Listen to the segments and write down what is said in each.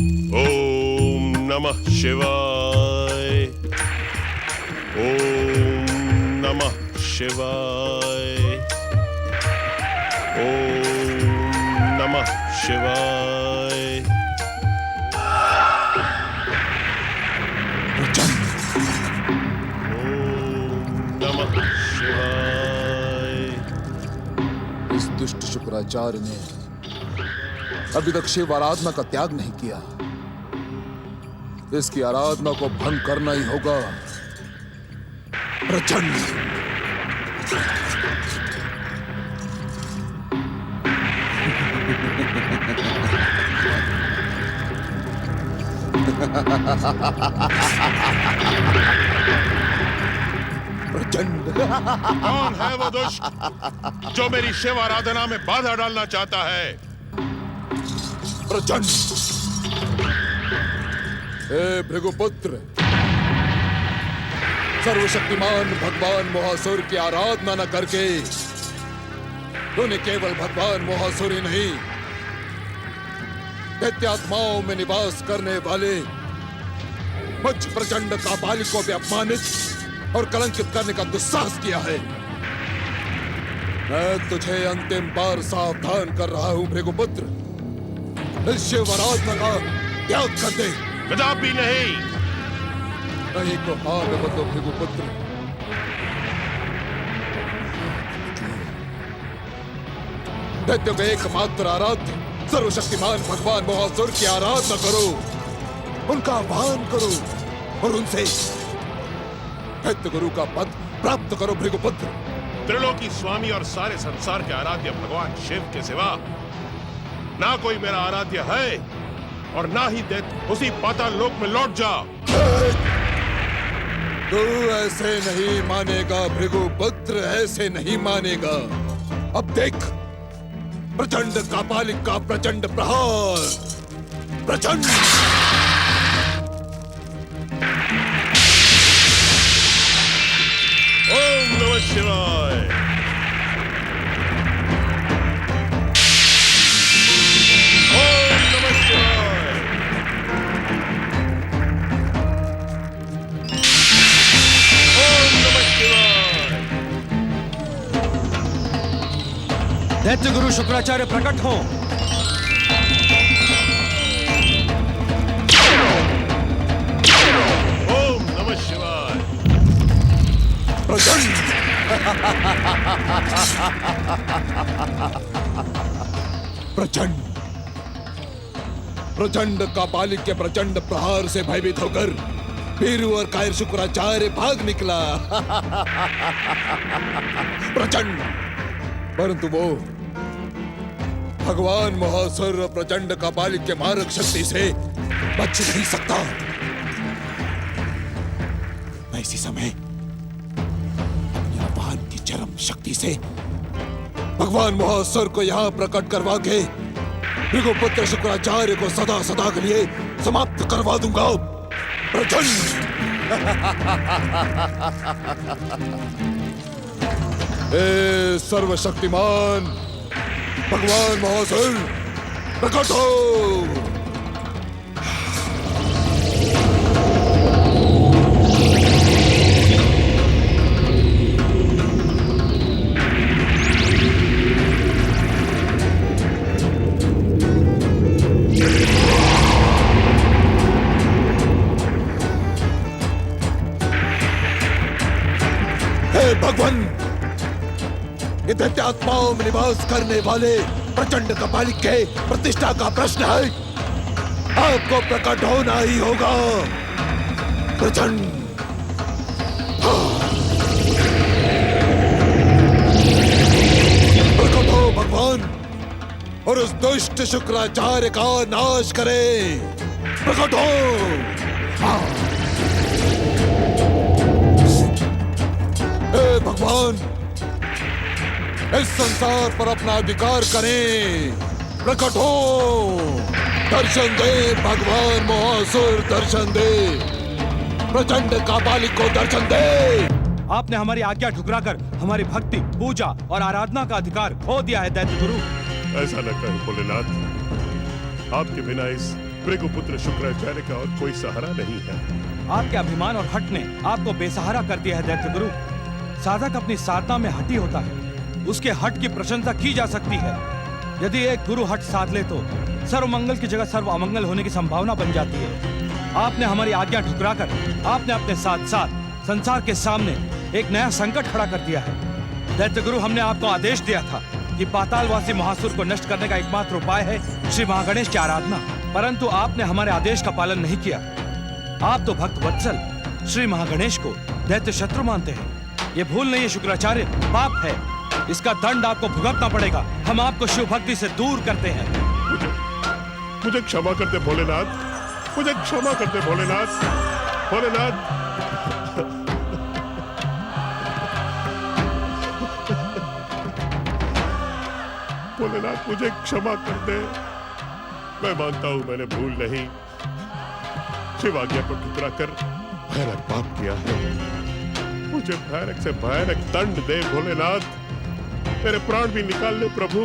ओम नमः शिवाय। ओम नमः शिवाय। ओम नमः शिवाय। ओम नमः शिवाय। इस दुष्ट शुक्राचार्य ने अभी तक शिव आराधना का त्याग नहीं किया। इसकी आराधना को भंग करना ही होगा। प्रचंड प्रचंड कौन है वो दुष्ट जो मेरी शिव आराधना में बाधा डालना चाहता है? प्रचंड। हे भृगुपुत्र, सर्वशक्तिमान भगवान मोहासुर की आराधना न करके तूने केवल भगवान मोहासुर ही नहीं, दैत्यात्माओं में निवास करने वाले मुझ प्रचंड कापालिक को भी अपमानित और कलंकित करने का दुस्साहस किया है। मैं तुझे अंतिम बार सावधान कर रहा हूं भृगुपुत्र, इस शिव आराधना का त्याग कर दे। कदापि नहीं। नहीं तो हाँ में बदलो भृगुपुत्र। दैत्य में एकमात्र आराध्य सर्वशक्तिमान भगवान मोहासुर की आराधना करो, उनका आह्वान करो और उनसे दैत्य गुरु का पद प्राप्त करो भृगुपुत्र। त्रिलोकी स्वामी और सारे संसार के आराध्य भगवान शिव के सिवा ना कोई मेरा आराध्य है और ना ही दैत्य। उसी पाताल लोक में लौट जा। तू ऐसे नहीं मानेगा भृगुपुत्र, ऐसे नहीं मानेगा। अब देख प्रचंड कापालिक का प्रचंड प्रहार। प्रचंड ओम नमः शिवाय। ओम नमः शिवाय। ओम नमः शिवाय। दैत्य गुरु शुक्राचार्य प्रकट हो। ओम नमः शिवाय। प्रचंड प्रचंड प्रचंड कापालिक के प्रचंड प्रहार से भयभीत होकर वीरू और कायर शुक्राचार्य भाग निकला। प्रचंड, परंतु वो भगवान मोहासुर और प्रचंड कापालिक के मारक शक्ति से बच नहीं सकता। मैं इसी समय यावान की चरम शक्ति से भगवान मोहासुर को यहां प्रकट करवा के भृगुपुत्र शुक्राचार्य को सदा सदा के लिए समाप्त करवा दूंगा। प्रचंड हे सर्वशक्तिमान भगवान मोहासुर प्रकट हो। भगवान, ये दैत्यात्माओं में निवास करने वाले प्रचंड कपालिक के प्रतिष्ठा का प्रश्न है। आपको प्रकट होना ही होगा। प्रचंड प्रकट हो भगवान और उस दुष्ट शुक्राचार्य का नाश करें। प्रकट हो। हे भगवान, इस संसार पर अपना अधिकार करें। प्रकट हो। दर्शन दे भगवान मोहासुर, दर्शन दे। प्रचंड कापालिक को दर्शन दे। आपने हमारी आज्ञा ठुकराकर हमारी भक्ति, पूजा और आराधना का अधिकार खो दिया है दैत्य गुरु। ऐसा न कहे भोलेनाथ, आपके बिना इस भृगुपुत्र शुक्राचार्य का और कोई सहारा नहीं है। आपके अभिमान और हट ने आपको बेसहारा कर दिया है दैत्य गुरु। साधक अपनी साधना में हठी होता है, उसके हट की प्रशंसा की जा सकती है। यदि एक गुरु हट साध ले तो सर्वमंगल की जगह सर्व अमंगल होने की संभावना बन जाती है। आपने हमारी आज्ञा ठुकराकर आपने अपने साथ साथ संसार के सामने एक नया संकट खड़ा कर दिया है। दैत्य गुरु, हमने आपको आदेश दिया था कि पातालवासी महासुर को नष्ट करने का एकमात्र उपाय है श्री महागणेश की आराधना, परंतु आपने हमारे आदेश का पालन नहीं किया। आप तो भक्त वत्सल श्री महागणेश को दैत्य शत्रु मानते हैं। ये भूल नहीं है शुक्राचार्य, पाप है। इसका दंड आपको भुगतना पड़ेगा। हम आपको शिव भक्ति से दूर करते हैं। मुझे क्षमा कर दे भोलेनाथ, मुझे क्षमा कर दे भोलेनाथ। भोलेनाथ, भोलेनाथ मुझे क्षमा कर दे। मैं मानता हूं मैंने भूल नहीं, शिव आज्ञा को ठुकरा कर भयानक पाप किया है। मुझे भयानक से भयानक दंड दे भोलेनाथ। मेरे प्राण भी निकाल ले प्रभु,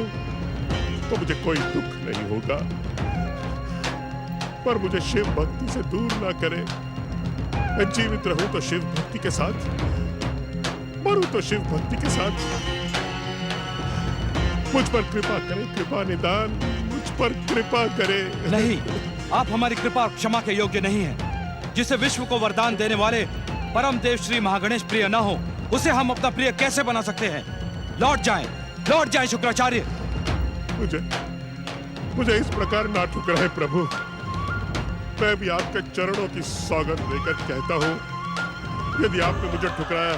तो मुझे कोई दुख नहीं होगा, पर मुझे शिव भक्ति से दूर ना करे। मैं जीवित रहूं तो शिव भक्ति के साथ, मरूं तो शिव भक्ति के साथ। मुझ पर कृपा करे, कृपा निदान, मुझ पर कृपा करे। नहीं, आप हमारी कृपा और क्षमा के योग्य नहीं हैं। जिसे विश्व को वरदान देने वाले परम देव श्री महागणेश प्रिय न हो, उसे हम अपना प्रिय कैसे बना सकते हैं? लौट जाएं शुक्राचार्य। मुझे इस प्रकार ना ठुकराए प्रभु। मैं भी आपके चरणों की सौगंध लेकर कहता हूं, यदि आपने मुझे ठुकराया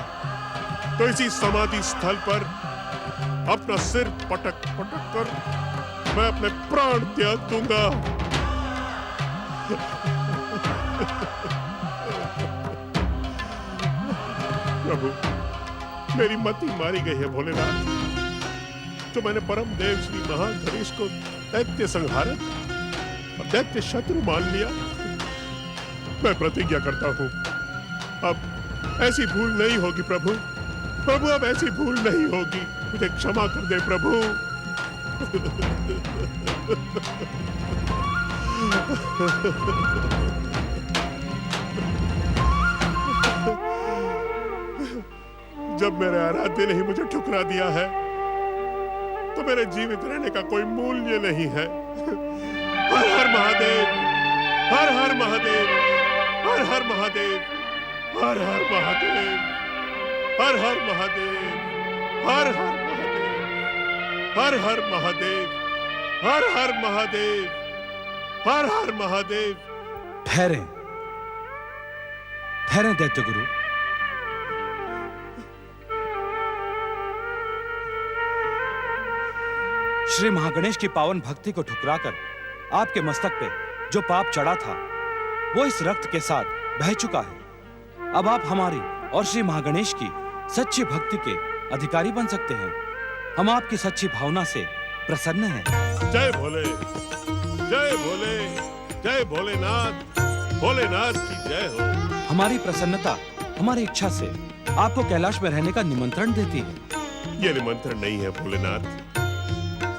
तो इसी समाधि स्थल पर अपना सिर पटक पटक कर मैं अपने प्राण त्याग दूंगा। प्रभु, मेरी मति मारी गई है भोलेनाथ। जो मैंने परम देव श्री महागणेश को दैत्य संहारक और दैत्य शत्रु मान लिया, मैं प्रतिज्ञा करता हूं अब ऐसी भूल नहीं होगी प्रभु। प्रभु, अब ऐसी भूल नहीं होगी। मुझे क्षमा कर दे प्रभु। जब मेरे आराध्य ने ही मुझे ठुकरा दिया है, तो मेरे जीवित रहने का कोई मूल्य नहीं है। हर हर महादेव, हर हर महादेव, हर हर महादेव, हर हर महादेव, हर हर महादेव, हर हर महादेव, हर हर महादेव, हर हर महादेव, हर हर महादेव। ठहरें दैत्य गुरु। श्री महागणेश की पावन भक्ति को ठुकराकर आपके मस्तक पे जो पाप चढ़ा था, वो इस रक्त के साथ बह चुका है। अब आप हमारी और श्री महागणेश की सच्ची भक्ति के अधिकारी बन सकते हैं। हम आपकी सच्ची भावना से प्रसन्न हैं। जय भोले, जय भोले, जय भोलेनाथ। भोलेनाथ की जय हो। हमारी प्रसन्नता हमारी इच्छा से आपको कैलाश में रहने का निमंत्रण देती है। ये निमंत्रण नहीं है भोलेनाथ,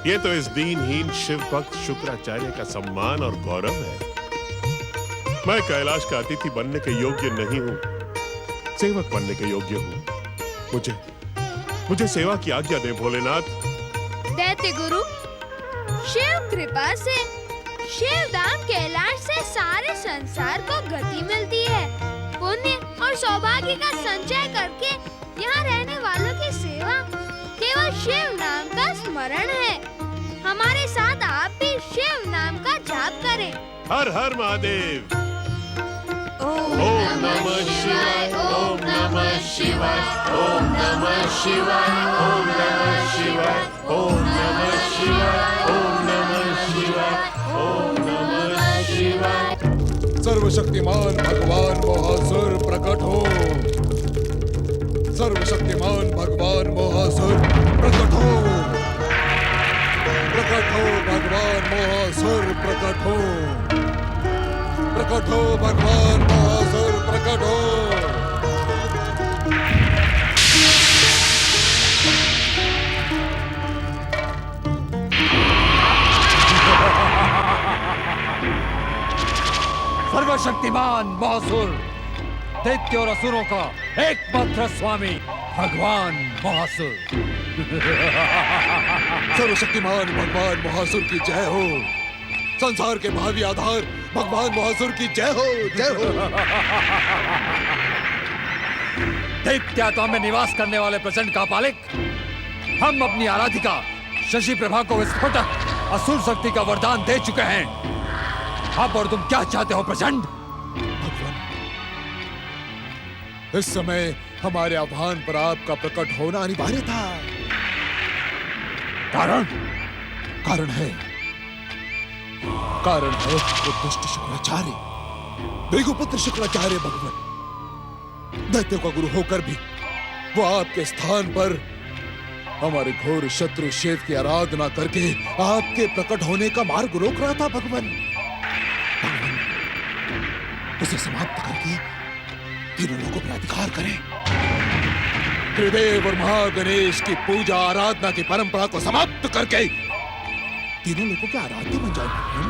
ये तो इस दीनहीन शिव भक्त शुक्राचार्य का सम्मान और गौरव है। मैं कैलाश का अतिथि बनने के योग्य नहीं हूं, सेवक बनने के योग्य हूं। मुझे सेवा की आज्ञा दे भोलेनाथ। दैत्य गुरु, शिव कृपा से शिव धाम कैलाश से सारे संसार को गति मिलती है। पुण्य और सौभाग्य का संचय करके यहाँ रहने वालों की सेवा केवल शिव नाम का स्मरण है। हमारे साथ आप भी शिव नाम का जाप करें। हर हर महादेव। ओम नमः शिवाय, ओम नमः शिवाय, ओम नमः शिवाय, ओम नमः शिवाय, ओम नमः शिवाय, ओम नमः शिवाय, ओम नमः शिवाय। सर्वशक्तिमान भगवान मोहासुर प्रकट हो। सर्वशक्तिमान भगवान मोहासुर प्रकट हो। प्रकट हो भगवान मोहासुर प्रकट हो। प्रकट हो भगवान मोहासुर प्रकट हो। सर्वशक्तिमान महासुर, दैत्य और असुरों का एकमात्र स्वामी भगवान महासुर। सर्वशक्तिमान भगवान महासुर की जय हो। संसार के भावी आधार भगवान महासुर की जय हो, जय हो। दैत्यात्मा में निवास करने वाले प्रचंड का पालिक, हम अपनी आराधिका शशि प्रभा को विस्फोटक असुर शक्ति का वरदान दे चुके हैं। अब और तुम क्या चाहते हो प्रचंड? भगवान, इस समय हमारे आह्वान पर आपका प्रकट होना अनिवार्य था। कारण? कारण है वो दुष्ट शुक्राचार्य, भृगुपुत्र शुक्राचार्य भगवान। दैत्यों का गुरु होकर भी वो आपके स्थान पर हमारे घोर शत्रु शिव की आराधना करके आपके प्रकट होने का मार्ग रोक रहा था भगवान। उसे समाप्त करके तीनों लोगों पर अधिकार करें। त्रिदेव और महागणेश की पूजा आराधना की परंपरा को समाप्त करके तीनों लोगों के आराध्य बन जाए भगवान।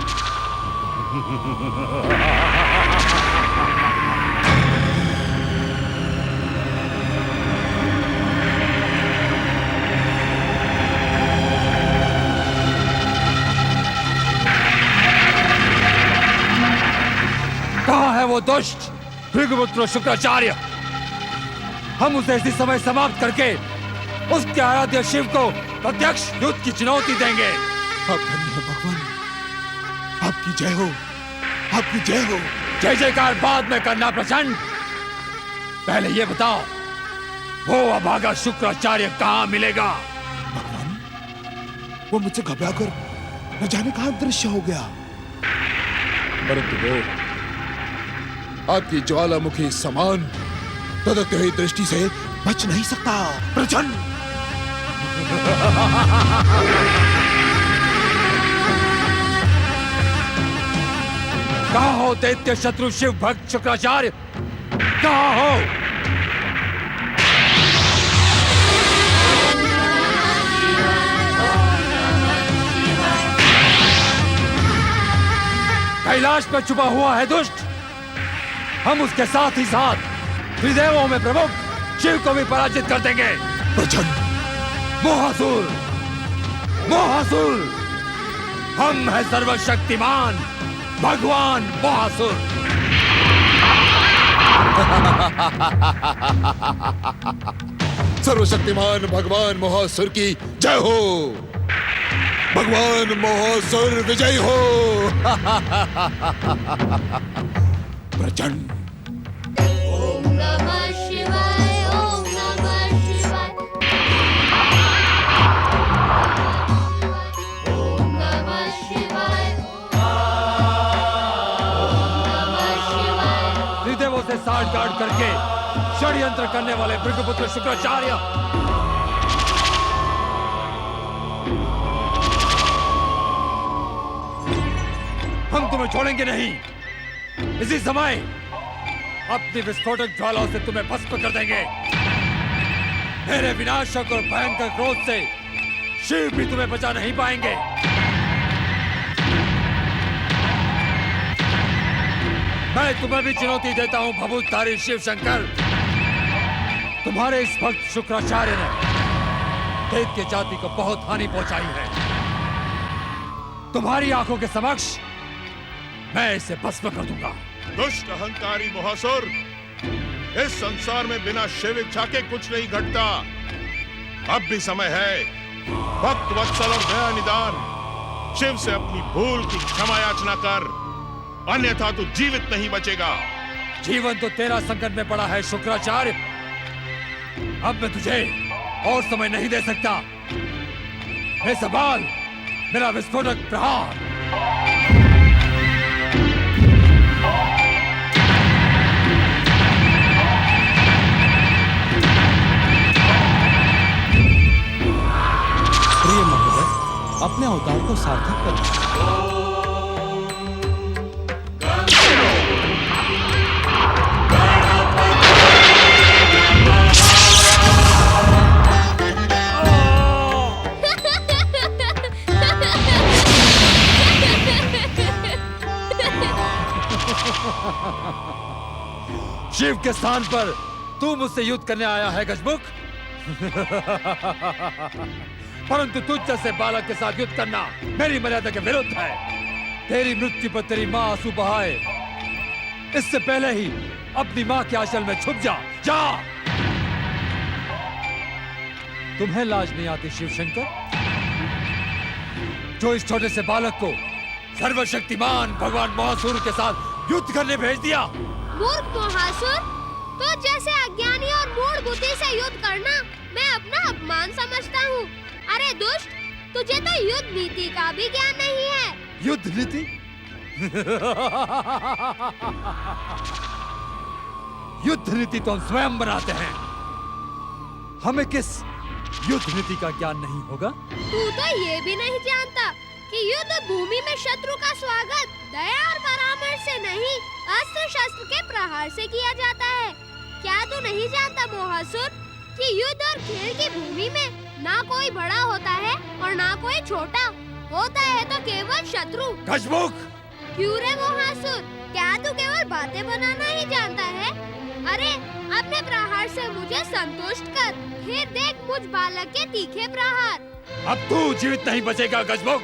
कहाँ है वो दुष्ट भृगुपुत्र शुक्राचार्य? हम उसे इसी समय समाप्त करके उसके आराध्य शिव को प्रत्यक्ष युद्ध की चुनौती देंगे। आप धन्य हो भगवान, आपकी जय हो, आपकी जय हो। जय जयकार बाद में करना प्रचंड, पहले ये बताओ वो अभागा शुक्राचार्य कहाँ मिलेगा? भगवान, वो मुझसे घबराकर न जाने कहां दृश्य हो गया, परंतु वो आपकी ज्वालामुखी समान तदत्य हुई दृष्टि से बच नहीं सकता। प्रचंड, कहाँ हो दैत्य शत्रु शिव भक्त शुक्राचार्य? कहाँ हो? कैलाश पर छुपा हुआ है दुष्ट। हम उसके साथ ही साथ त्रिदेवों में प्रमुख शिव को भी पराजित कर देंगे। प्रचंड, महासुर, महासुर, हम हैं सर्वशक्तिमान भगवान महासुर। सर्वशक्तिमान भगवान महासुर की जय हो। भगवान महासुर विजय हो। प्रचंड, ओम नमः शिवाय, ओम नमः शिवाय, ओम नमः शिवाय, ओम नमः शिवाय। त्रिदेवों से साठगांठ करके षड्यंत्र करने वाले भृगुपुत्र शुक्राचार्य, हम तुम्हें छोड़ेंगे नहीं। इसी समय अपनी विस्फोटक ज्वालाओं से तुम्हें भस्म कर देंगे। मेरे विनाशक और भयंकर क्रोध से शिव भी तुम्हें बचा नहीं पाएंगे। मैं तुम्हें भी चुनौती देता हूं भभूतधारी शिव शंकर। तुम्हारे इस भक्त शुक्राचार्य ने दैत्य जाति को बहुत हानि पहुंचाई है। तुम्हारी आंखों के समक्ष मैं इसे भस्म कर दूंगा। दुष्ट अहंकारी महासुर, इस संसार में बिना शिव इच्छा के कुछ नहीं घटता। अब भी समय है भक्त वत्सल और दया निदान शिव से अपनी भूल की क्षमा याचना कर, अन्यथा तू जीवित नहीं बचेगा। जीवन तो तेरा संकट में पड़ा है शुक्राचार्य। अब मैं तुझे और समय नहीं दे सकता। हे सवाल, मेरा विस्फोटक प्रहार। प्रिय महोदय, अपने अवतार को सार्थक करें। शिव के स्थान पर तू मुझसे युद्ध करने आया है गजमुख। परंतु तुझ जैसे बालक के साथ युद्ध करना मेरी मर्यादा के विरुद्ध है। तेरी मृत्यु पर तेरी माँ आंसू बहाए, इससे पहले ही अपनी माँ के आंचल में छुप जा। जा। तुम्हें लाज नहीं आती शिवशंकर, जो इस छोटे से बालक को सर्वशक्तिमान भगवान महासुर के साथ युद्ध करने भेज दिया? मूर्ख महासुर, तो जैसे अज्ञानी और मूढ़ बुद्धि से युद्ध करना मैं अपना अपमान समझता हूँ। अरे दुष्ट, तुझे तो युद्ध नीति का भी ज्ञान नहीं है। युद्ध नीति? युद्ध नीति तो हम स्वयं बनाते हैं। हमें किस युद्ध नीति का ज्ञान नहीं होगा? तू तो ये भी नहीं जानता कि युद्ध भूमि में शत्रु का स्वागत दया और परामर्श से नहीं, अस्त्र शस्त्र के प्रहार से किया जाता है। क्या तू नहीं जानता मोहासुर कि युद्ध और खेल की भूमि में ना कोई बड़ा होता है और ना कोई छोटा होता है, तो केवल शत्रु। गजमुख! क्यों रे मोहासुर, क्या तू केवल बातें बनाना ही जानता है? अरे अपने प्रहार से मुझे संतुष्ट कर, फिर देख मुझ बालक के तीखे प्रहार। अब तू जीवित नहीं बचेगा गजमुख।